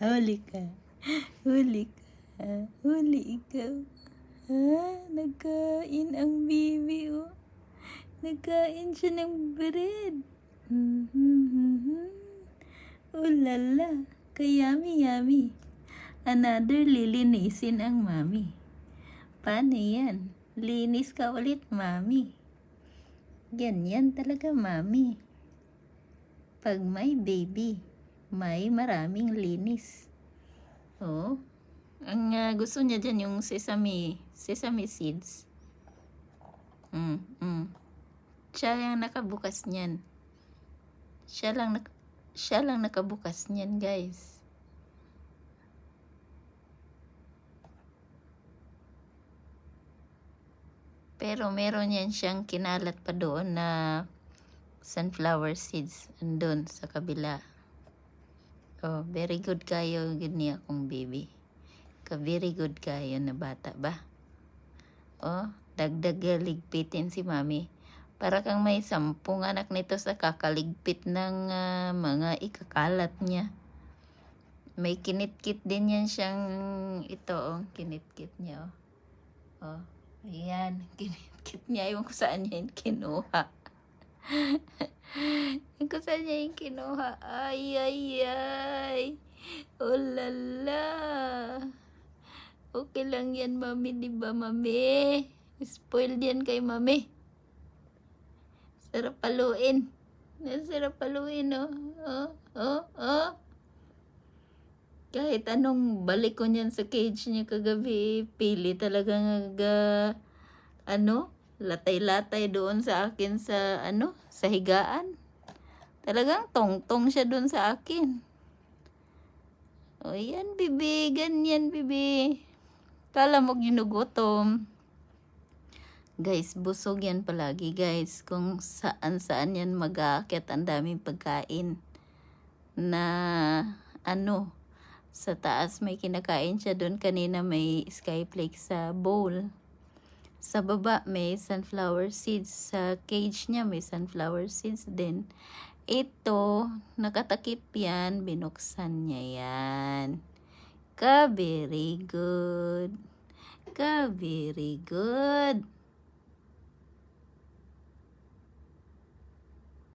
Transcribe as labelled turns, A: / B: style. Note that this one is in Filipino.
A: Huli ka. Huli ka. Huli ikaw. Nagkain ang baby, oh. Nagkain siya ng bread. Oh lala. Kayami-yami. Another lilinisin ang mami. Paano yan? Linis ka ulit, mami. Ganyan talaga, mami. Pag may baby, may maraming linis. Oh, ang gusto niya dyan yung sesame seeds. Siya lang nakabukas niyan. Siya lang nakabukas niyan, guys. Pero meron yan siyang kinalat pa doon na sunflower seeds andun sa kabila. Oh, very good kayo gini akong baby. Very good kayo na bata ba? Oh, dagdag ligpitin si mami. Para kang may 10 anak nito sa kakaligpit ng mga ikakalat niya. May kinitkit din yan siyang ito, oh, kinitkit niya. Oh, ayan, kinitkit niya. Ewan ko saan niya yung kinuha. Ewan ko saan niya yung kinuha. Ay. Oh lala. Okay lang yan, mami, di ba, mami? Spoiled yan kay mami. Sarap paluin. Sarap paluin, oh. Kahit anong balik ko niyan sa cage niya kagabi, pili talaga latay-latay doon sa akin sa sa higaan. Talagang tong-tong siya doon sa akin. O yan, bibi, ganyan, bibi. Kala mo ginugutom. Guys, busog yan palagi, guys. Kung saan-saan yan mag-aakyat, ang daming pagkain. Na sa taas may kinakain siya doon. Kanina may skyflakes sa bowl. Sa baba may sunflower seeds. Sa cage niya may sunflower seeds din. Ito, nakatakip yan. Binuksan niya yan. Very good. Very good.